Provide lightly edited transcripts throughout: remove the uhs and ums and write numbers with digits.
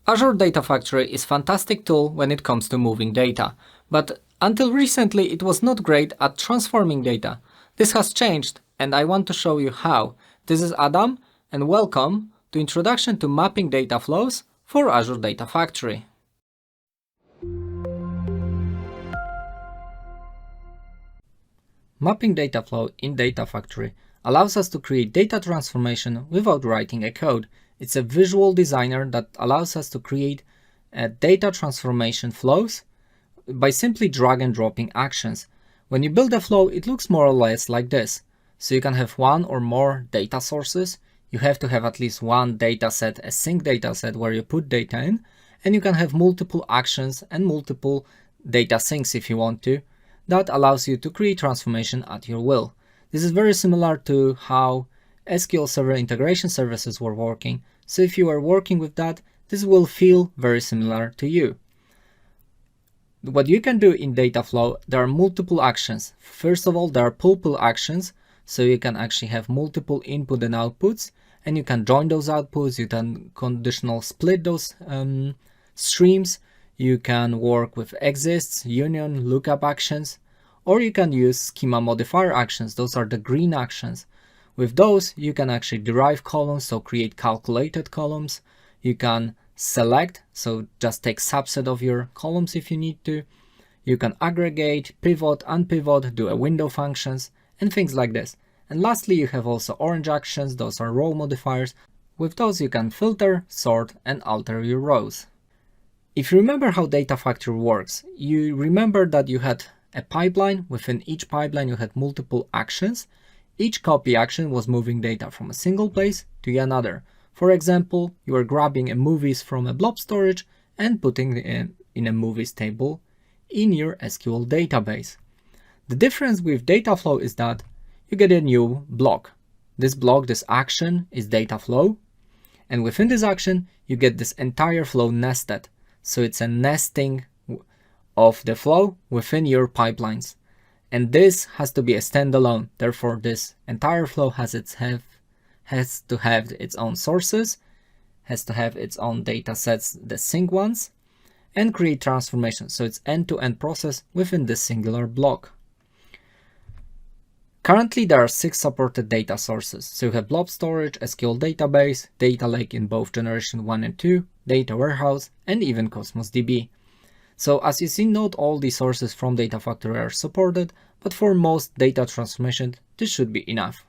Azure Data Factory is a fantastic tool when it comes to moving data, but until recently it was not great at transforming data. This has changed and I want to show you how. This is Adam and welcome to Introduction to Mapping Data Flows for Azure Data Factory. Mapping data flow in Data Factory allows us to create data transformation without writing a code. It's a visual designer that allows us to create data transformation flows by simply drag and dropping actions. When you build a flow, it looks more or less like this. So you can have one or more data sources. You have to have at least one data set, a sync data set where you put data in, and you can have multiple actions and multiple data syncs if you want to. That allows you to create transformation at your will. This is very similar to how SQL Server integration services were working. So if you are working with that, this will feel very similar to you. What you can do in data flow, there are multiple actions. First of all, there are pull actions. So you can actually have multiple input and outputs, and you can join those outputs. You can conditional split those streams. You can work with exists, union, lookup actions, or you can use schema modifier actions. Those are the green actions. With those, you can actually derive columns, so create calculated columns. You can select, so just take subset of your columns if you need to. You can aggregate, pivot, unpivot, do a window functions, and things like this. And lastly, you have also orange actions. Those are row modifiers. With those, you can filter, sort, and alter your rows. If you remember how Data Factory works, you remember that you had a pipeline. Within each pipeline, you had multiple actions. Each copy action was moving data from a single place to another. For example, you are grabbing movies from a blob storage and putting it in a movies table in your SQL database. The difference with data flow is that you get a new block. This block, this action, is data flow. And within this action, you get this entire flow nested. So it's a nesting of the flow within your pipelines. And this has to be a standalone. Therefore, this entire flow has to have its own sources, has to have its own data sets, the sync ones, and create transformation. So it's end-to-end process within this singular block. Currently, there are 6 supported data sources. So you have blob storage, SQL database, data lake in both generation 1 and 2, data warehouse, and even Cosmos DB. So as you see, not all the sources from Data Factory are supported, but for most data transformation, this should be enough.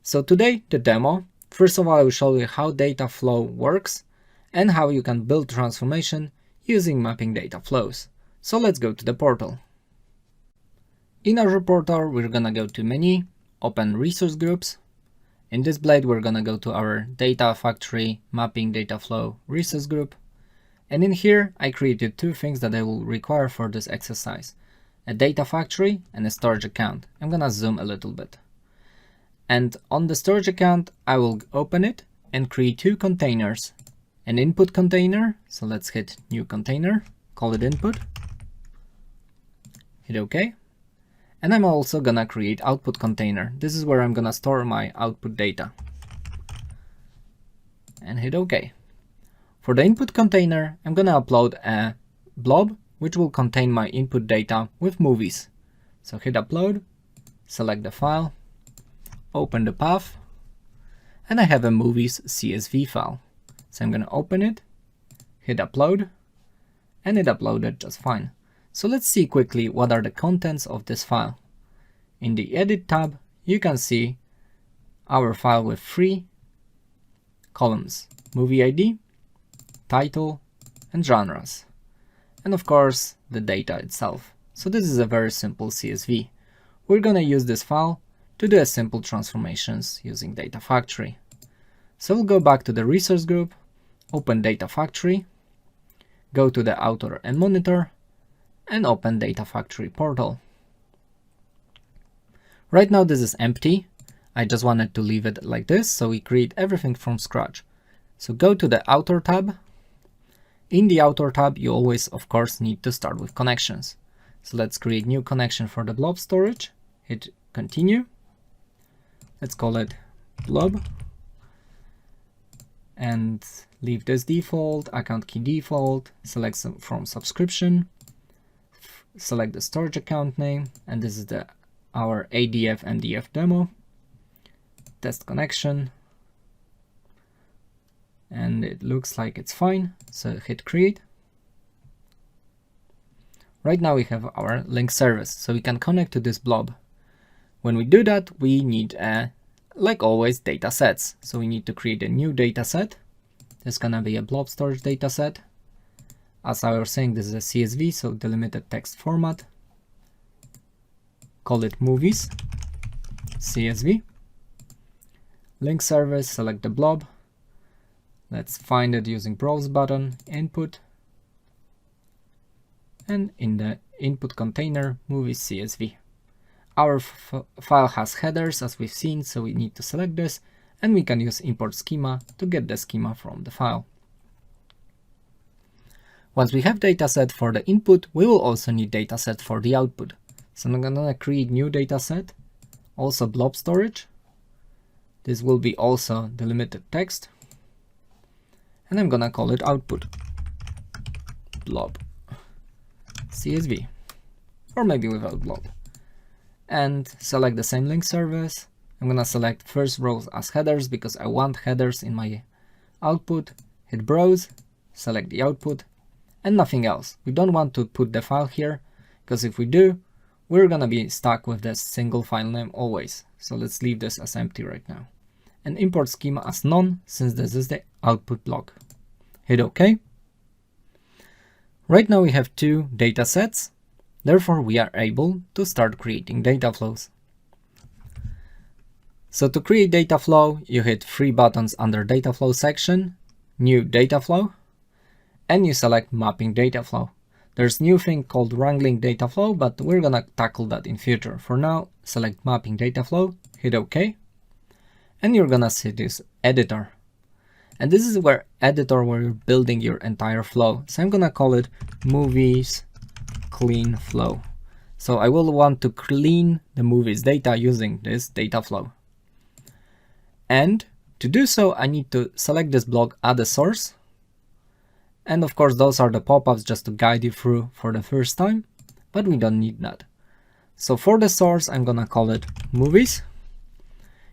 So today, the demo. First of all, I will show you how data flow works and how you can build transformation using mapping data flows. So let's go to the portal. In Azure portal, we're gonna go to menu, open resource groups. In this blade, we're gonna go to our Data Factory mapping data flow resource group. And in here, I created 2 things that I will require for this exercise: a data factory and a storage account. I'm gonna zoom a little bit. And on the storage account, I will open it and create 2 containers. An input container, so let's hit new container, call it input, hit OK. And I'm also gonna create output container. This is where I'm gonna store my output data. And hit OK. For the input container, I'm gonna upload a blob, which will contain my input data with movies. So hit upload, select the file, open the path, and I have a movies CSV file. So I'm gonna open it, hit upload, and it uploaded just fine. So let's see quickly what are the contents of this file. In the edit tab, you can see our file with 3 columns: movie ID, title, and genres, and of course the data itself. So this is a very simple CSV. We're gonna use this file to do a simple transformations using Data Factory. So we'll go back to the resource group, open Data Factory, go to the author and monitor, and open Data Factory portal. Right now this is empty. I just wanted to leave it like this, so we create everything from scratch. So go to the author tab. In the author tab, you always, of course, need to start with connections. So let's create new connection for the blob storage, hit continue. Let's call it blob. And leave this default, account key default, select from subscription, select the storage account name, and this is our ADF MDF demo, test connection, and it looks like it's fine, so hit create. Right now we have our link service, so we can connect to this blob. When we do that, we need, like always, data sets. So we need to create a new data set. There's gonna be a blob storage data set. As I was saying, this is a CSV, so delimited text format. Call it movies, CSV. Link service, select the blob. Let's find it using browse button, input. And in the input container, movies CSV. Our file has headers as we've seen, so we need to select this, and we can use import schema to get the schema from the file. Once we have dataset for the input, we will also need dataset for the output. So I'm gonna create new dataset, also blob storage. This will be also delimited text, and I'm gonna call it output blob CSV, or maybe without blob. And select the same link service. I'm gonna select first rows as headers because I want headers in my output. Hit browse, select the output, and nothing else. We don't want to put the file here, because if we do, we're gonna be stuck with this single file name always. So let's leave this as empty right now. And import schema as none, since this is the output block. Hit OK. Right now we have two data sets. Therefore, we are able to start creating data flows. So to create data flow, you hit three buttons under data flow section, new data flow, and you select mapping data flow. There's new thing called wrangling data flow, but we're gonna tackle that in future. For now, select mapping data flow, hit OK, and you're gonna see this editor. And this is where you're building your entire flow. So I'm gonna call it movies clean flow. So I will want to clean the movies data using this data flow. And to do so, I need to select this block, add a source. And of course, those are the pop-ups just to guide you through for the first time, but we don't need that. So for the source, I'm gonna call it movies.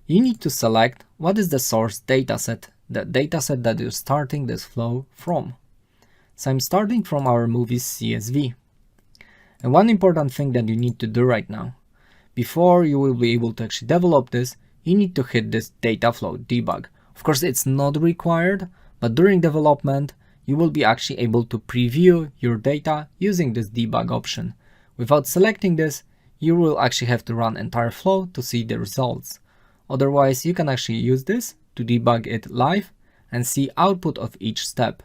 You need to select what is the source dataset, the dataset that you're starting this flow from. So I'm starting from our movies CSV. And one important thing that you need to do right now, before you will be able to actually develop this, you need to hit this data flow debug. Of course, it's not required, but during development, you will be actually able to preview your data using this debug option. Without selecting this, you will actually have to run entire flow to see the results. Otherwise, you can actually use this to debug it live and see output of each step.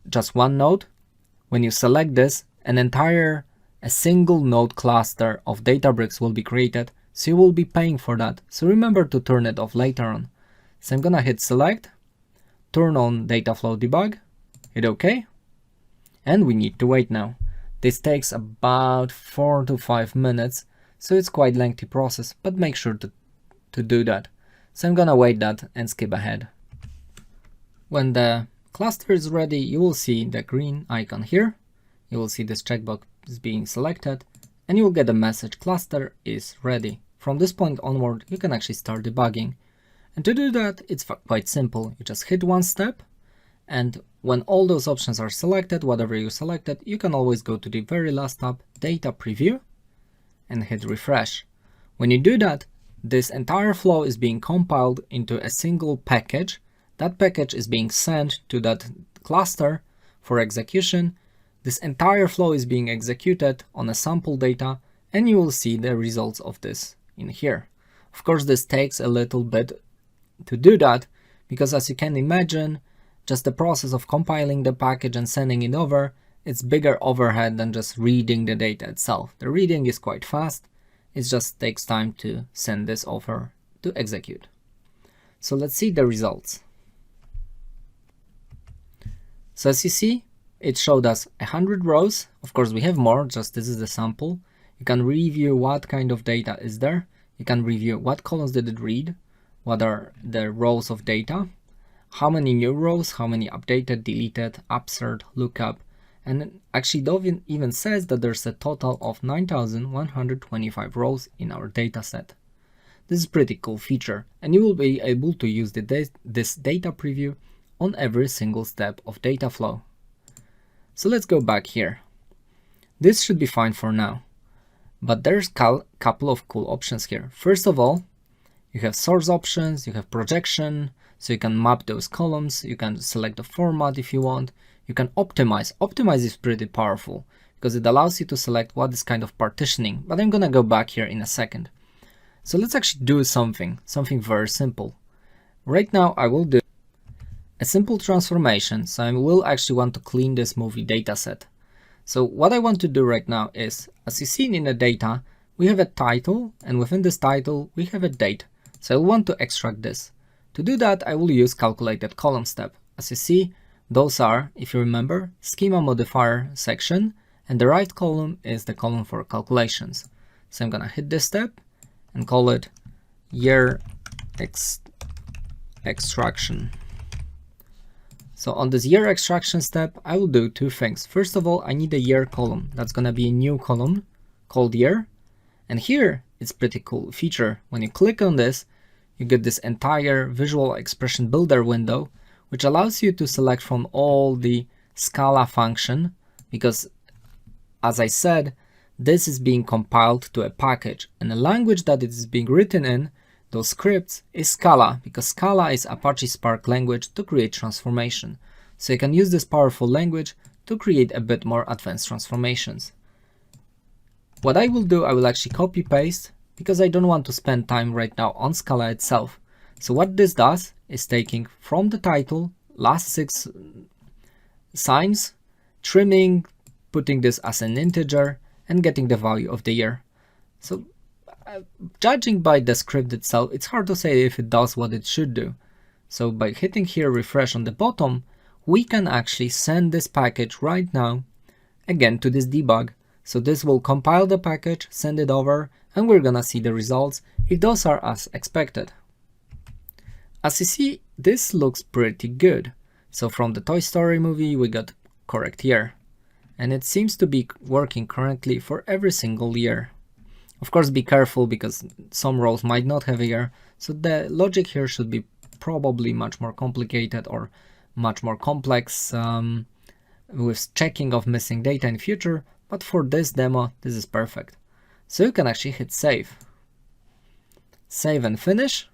Just one note, when you select this, a single node cluster of Databricks will be created, so you will be paying for that. So remember to turn it off later on. So I'm gonna hit select, turn on data flow debug, hit OK, and we need to wait now. This takes about 4 to 5 minutes, so it's quite lengthy process, but make sure to do that. So I'm gonna wait that and skip ahead. When the cluster is ready, you will see the green icon here. You will see this checkbox is being selected, and you will get a message cluster is ready. From this point onward, you can actually start debugging. And to do that, it's quite simple. You just hit one step, and when all those options are selected, whatever you selected, you can always go to the very last tab, data preview, and hit refresh. When you do that, this entire flow is being compiled into a single package. That package is being sent to that cluster for execution. This entire flow is being executed on a sample data, and you will see the results of this in here. Of course, this takes a little bit to do that, because as you can imagine, just the process of compiling the package and sending it over, it's bigger overhead than just reading the data itself. The reading is quite fast, it just takes time to send this over to execute. So let's see the results. So as you see, it showed us 100 rows. Of course, we have more, just this is the sample. You can review what kind of data is there. You can review what columns did it read, what are the rows of data. how many new rows, how many updated, deleted, upsert, lookup, and actually it even says that there's a total of 9,125 rows in our dataset. This is a pretty cool feature, and you will be able to use this data preview on every single step of data flow. So let's go back here. This should be fine for now, but there's a couple of cool options here. First of all, you have source options, you have projection, so you can map those columns, you can select the format if you want, you can optimize. Optimize is pretty powerful because it allows you to select what is kind of partitioning, but I'm gonna go back here in a second. So let's actually do something very simple. Right now I will do a simple transformation, so I will actually want to clean this movie dataset. So what I want to do right now is, as you see in the data, we have a title, and within this title we have a date. So I want to extract this. To do that, I will use calculated column step. As you see, those are, if you remember, schema modifier section, and the right column is the column for calculations. So I'm gonna hit this step and call it year extraction. So on this year extraction step, I will do two things. First of all, I need a year column. That's gonna be a new column called year. And here, it's pretty cool feature. When you click on this, you get this entire visual expression builder window, which allows you to select from all the Scala function, because as I said, this is being compiled to a package, and the language that it is being written in, those scripts, is Scala, because Scala is Apache Spark language to create transformation. So you can use this powerful language to create a bit more advanced transformations. What I will do, I will actually copy paste, because I don't want to spend time right now on Scala itself. So what this does is taking from the title, last 6 signs, trimming, putting this as an integer, and getting the value of the year. So judging by the script itself, it's hard to say if it does what it should do. So by hitting here refresh on the bottom, we can actually send this package right now, again to this debug. So this will compile the package, send it over, and we're gonna see the results if those are as expected. As you see, this looks pretty good. So from the Toy Story movie, we got correct year. And it seems to be working correctly for every single year. Of course, be careful because some rows might not have a year, so the logic here should be probably much more complicated or much more complex with checking of missing data in future, but for this demo, this is perfect. So you can actually hit save. Save and finish.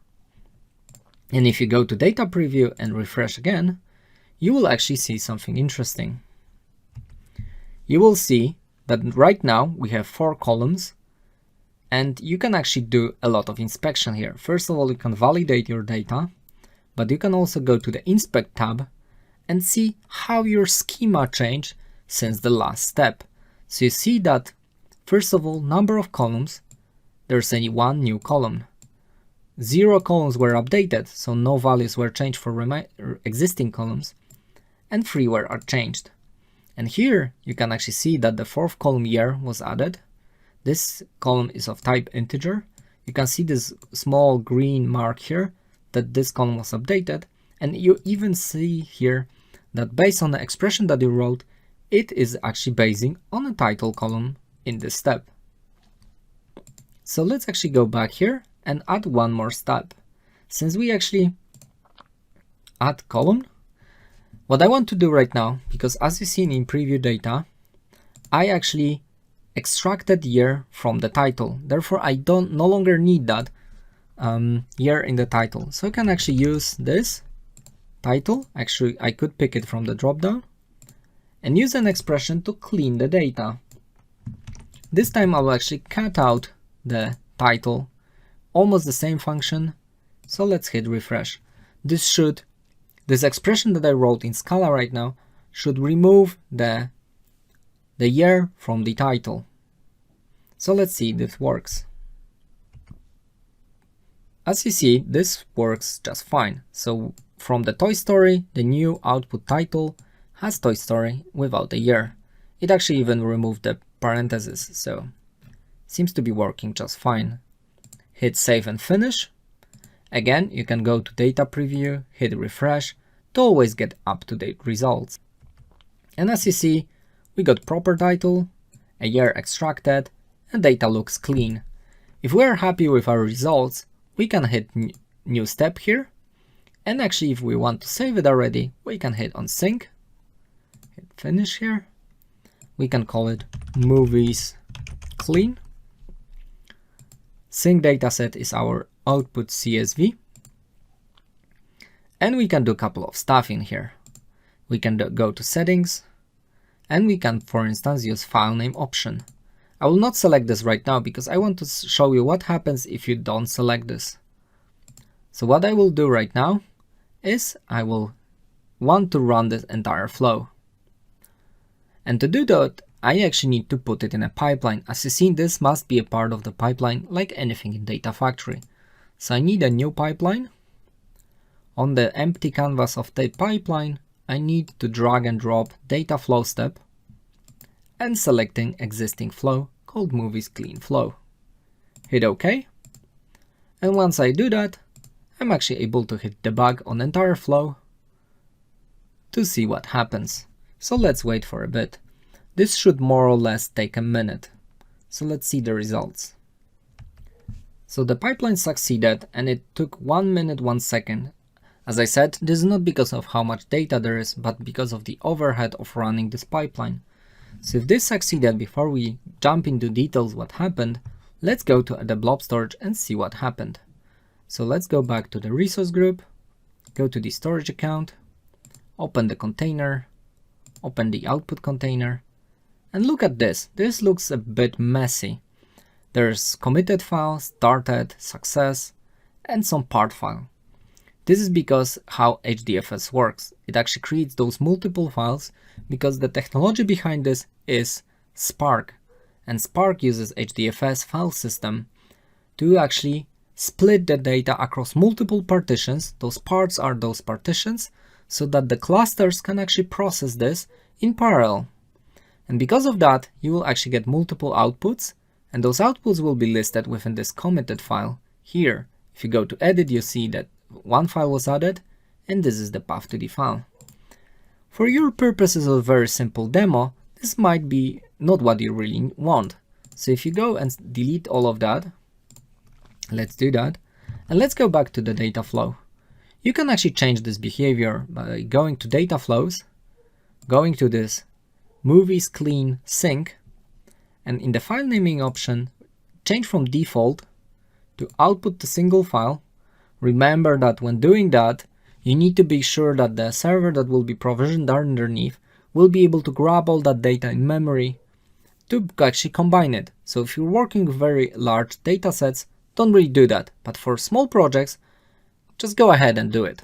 And if you go to data preview and refresh again, you will actually see something interesting. You will see that right now we have 4 columns, and you can actually do a lot of inspection here. First of all, you can validate your data, but you can also go to the Inspect tab and see how your schema changed since the last step. So you see that, first of all, number of columns, there's only 1 new column. 0 columns were updated, so no values were changed for existing columns, and 3 were changed. And here you can actually see that the 4th column year was added. This column is of type integer. You can see this small green mark here that this column was updated, and you even see here that based on the expression that you wrote, it is actually basing on a title column in this step. So let's actually go back here and add one more step. Since we actually add column, what I want to do right now, because as you've seen in preview data, I actually extracted year from the title. Therefore, I no longer need that year in the title. So I can actually use this title. Actually, I could pick it from the dropdown and use an expression to clean the data. This time I will actually cut out the title, almost the same function. So let's hit refresh. This expression that I wrote in Scala right now should remove the year from the title. So let's see if this works. As you see, this works just fine. So from the Toy Story, the new output title has Toy Story without a year. It actually even removed the parentheses, so seems to be working just fine. Hit save and finish. Again, you can go to data preview, hit refresh, to always get up-to-date results. And as you see, we got proper title, a year extracted, and data looks clean. If we are happy with our results, we can hit new step here. And actually, if we want to save it already, we can hit on sync, hit finish here. We can call it movies clean. Sync dataset is our output CSV. And we can do a couple of stuff in here. We can go to settings, and we can, for instance, use file name option. I will not select this right now because I want to show you what happens if you don't select this. So what I will do right now is I will want to run this entire flow. And to do that, I actually need to put it in a pipeline. As you see, this must be a part of the pipeline like anything in Data Factory. So I need a new pipeline. On the empty canvas of the pipeline, I need to drag and drop data flow step and selecting existing flow called movies clean flow. Hit OK. And once I do that, I'm actually able to hit debug on entire flow to see what happens. So let's wait for a bit. This should more or less take a minute. So let's see the results. So the pipeline succeeded and it took 1 minute 1 second. As I said, this is not because of how much data there is, but because of the overhead of running this pipeline. So if this succeeded, before we jump into details what happened, let's go to the blob storage and see what happened. So let's go back to the resource group, go to the storage account, open the container, open the output container, and look at this. This looks a bit messy. There's committed file, started, success, and some part file. This is because how HDFS works. It actually creates those multiple files because the technology behind this is Spark. And Spark uses HDFS file system to actually split the data across multiple partitions. Those parts are those partitions so that the clusters can actually process this in parallel. And because of that, you will actually get multiple outputs, and those outputs will be listed within this committed file here. If you go to edit, you see that one file was added, and this is the path to the file. For your purposes of a very simple demo, this might be not what you really want. So if you go and delete all of that, let's do that, and let's go back to the data flow. You can actually change this behavior by going to data flows, going to this movies clean sync, and in the file naming option, change from default to output to single file. Remember that when doing that, you need to be sure that the server that will be provisioned underneath will be able to grab all that data in memory to actually combine it. So if you're working with very large data sets, don't really do that. But for small projects, just go ahead and do it.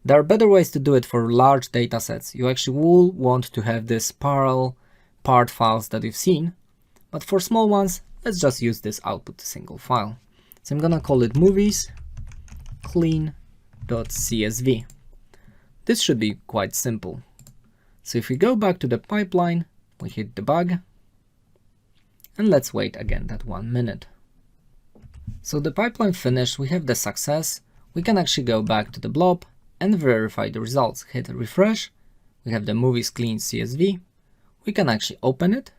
There are better ways to do it for large data sets. You actually will want to have this parallel part files that you've seen. But for small ones, let's just use this output to single file. So I'm gonna call it movies clean.csv. This should be quite simple. So if we go back to the pipeline, we hit debug, and let's wait again that 1 minute. So the pipeline finished, we have the success. We can actually go back to the blob and verify the results. Hit refresh, we have the movies clean CSV. We can actually open it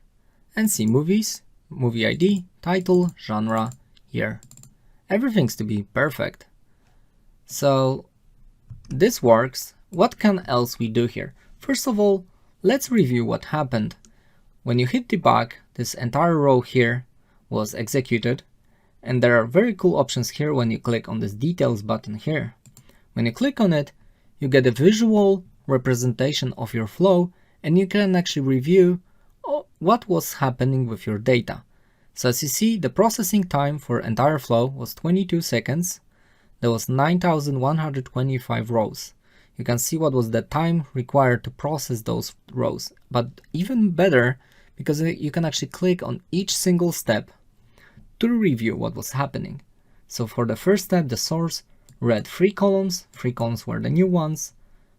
and see movies, movie ID, title, genre, year. Everything's to be perfect. So this works. What can else we do here? First of all, let's review what happened. When you hit debug, this entire row here was executed, and there are very cool options here when you click on this details button here. When you click on it, you get a visual representation of your flow, and you can actually review what was happening with your data. So as you see, the processing time for entire flow was 22 seconds. There was 9,125 rows. You can see what was the time required to process those rows. But even better, because you can actually click on each single step to review what was happening. So for the first step, the source read 3 columns. 3 columns were the new ones.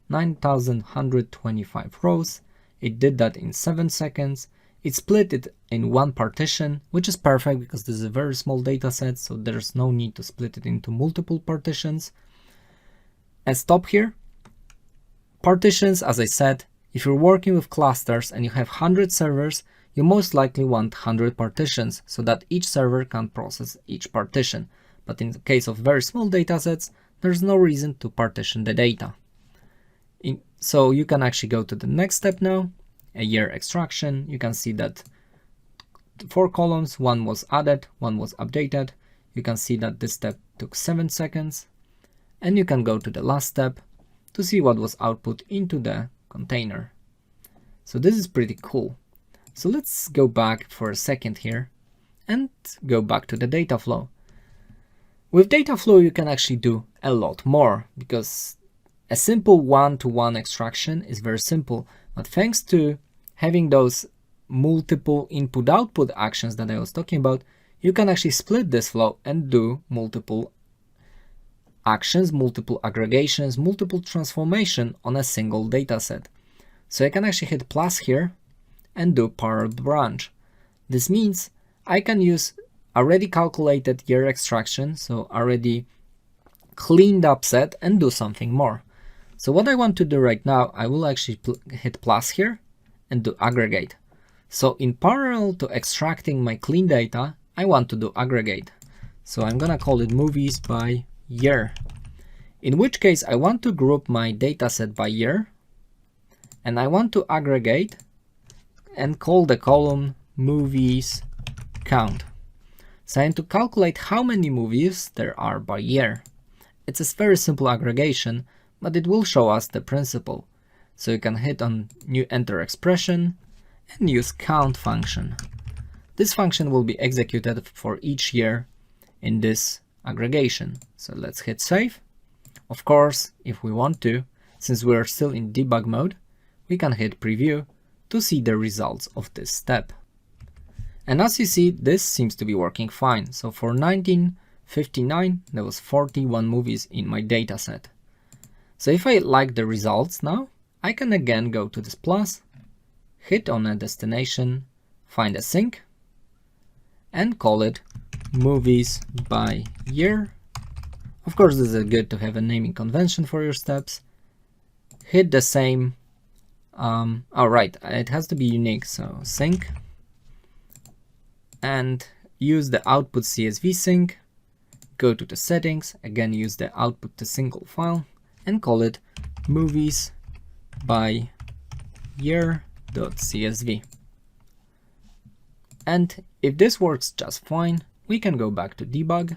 9,125 rows. It did that in 7 seconds. It split it in one partition, which is perfect because this is a very small data set, so there's no need to split it into multiple partitions. And stop here. Partitions, as I said, if you're working with clusters and you have 100 servers, you most likely want 100 partitions so that each server can process each partition. But in the case of very small datasets, there's no reason to partition the data. So you can actually go to the next step now, a year extraction. You can see that 4 columns, one was added, one was updated. You can see that this step took 7 seconds. And you can go to the last step to see what was output into the container. So this is pretty cool. So let's go back for a second here and go back to the data flow. With data flow, you can actually do a lot more because a simple one-to-one extraction is very simple. But thanks to having those multiple input-output actions that I was talking about, you can actually split this flow and do multiple actions, multiple aggregations, multiple transformation on a single dataset. So I can actually hit plus here and do parallel branch. This means I can use already calculated year extraction, so already cleaned up set, and do something more. So what I want to do right now, I will actually hit plus here and do aggregate. So in parallel to extracting my clean data, I want to do aggregate. So I'm gonna call it movies by year. In which case I want to group my dataset by year, and I want to aggregate and call the column movies count. So I need to calculate how many movies there are by year. It's a very simple aggregation, but it will show us the principle. So you can hit on new enter expression and use count function. This function will be executed for each year in this aggregation. So let's hit save. Of course, if we want to, since we are still in debug mode, we can hit preview to see the results of this step. And as you see, this seems to be working fine. So for 1959, there was 41 movies in my dataset. So if I like the results now, I can again go to this plus, hit on a destination, find a sync, and call it movies by year. Of course, this is good to have a naming convention for your steps. Hit the same. It has to be unique, so sync. And use the output CSV sync. Go to the settings, again use the output to single file and call it movies by year.csv. And if this works just fine, we can go back to debug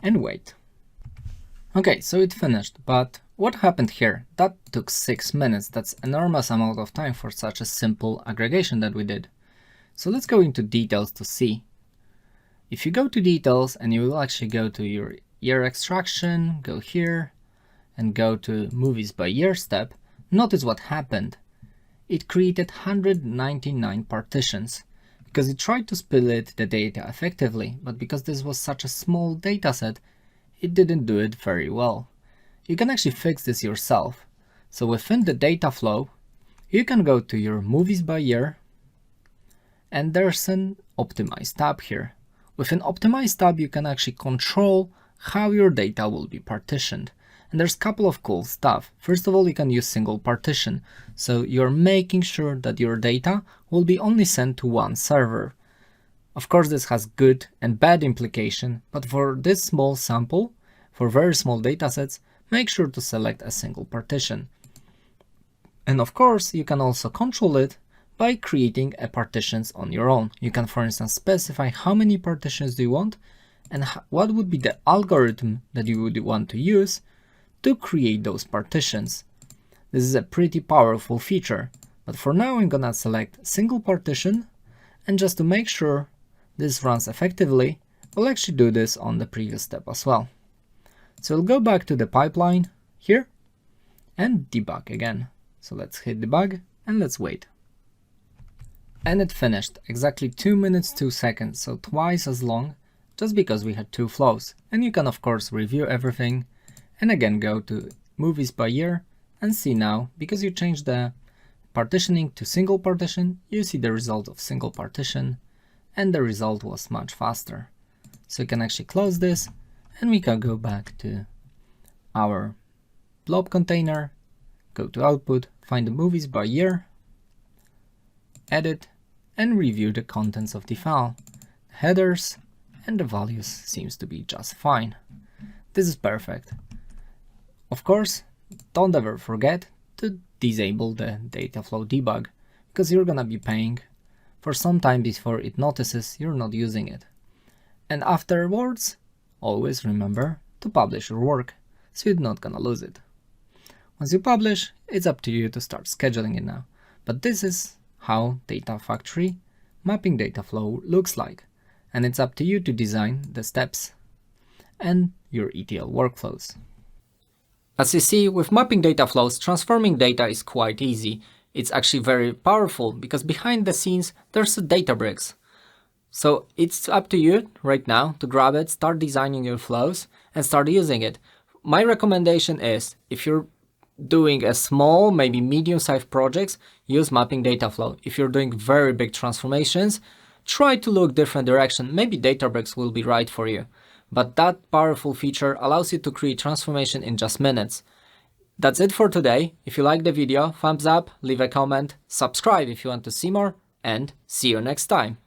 and wait. Okay, so it finished, but what happened here? That took 6 minutes. That's enormous amount of time for such a simple aggregation that we did. So let's go into details to see. If you go to details and you will actually go to your year extraction, go here and go to movies by year step, notice what happened. It created 199 partitions because it tried to split the data effectively, but because this was such a small data set, it didn't do it very well. You can actually fix this yourself. So within the data flow, you can go to your movies by year, and there's an optimize tab here. Within optimize tab, you can actually control how your data will be partitioned. And there's a couple of cool stuff. First of all, you can use single partition. So you're making sure that your data will be only sent to one server. Of course, this has good and bad implication, but for this small sample, for very small datasets, make sure to select a single partition. And of course, you can also control it by creating a partitions on your own. You can, for instance, specify how many partitions do you want and what would be the algorithm that you would want to use to create those partitions. This is a pretty powerful feature, but for now I'm gonna select single partition, and just to make sure this runs effectively, we'll actually do this on the previous step as well. So we'll go back to the pipeline here and debug again. So let's hit debug and let's wait. And it finished exactly 2 minutes 2 seconds, so twice as long, just because we had 2 flows. And you can of course review everything and again go to movies by year and see now, because you changed the partitioning to single partition, you see the result of single partition, and the result was much faster. So you can actually close this and we can go back to our blob container, go to output, find the movies by year, edit, and review the contents of the file. Headers and the values seems to be just fine. This is perfect. Of course, don't ever forget to disable the data flow debug, because you're gonna be paying for some time before it notices you're not using it. And afterwards, always remember to publish your work, so you're not gonna lose it. Once you publish, it's up to you to start scheduling it now. But this is how Data Factory mapping data flow looks like. And it's up to you to design the steps and your ETL workflows. As you see, with mapping data flows, transforming data is quite easy. It's actually very powerful because behind the scenes, there's a Databricks. So it's up to you right now to grab it, start designing your flows and start using it. My recommendation is, if you're doing a small, maybe medium-sized projects, use mapping data flow. If you're doing very big transformations, try to look different direction. Maybe Databricks will be right for you. But that powerful feature allows you to create transformation in just minutes. That's it for today. If you like the video, thumbs up, leave a comment, subscribe if you want to see more, and see you next time.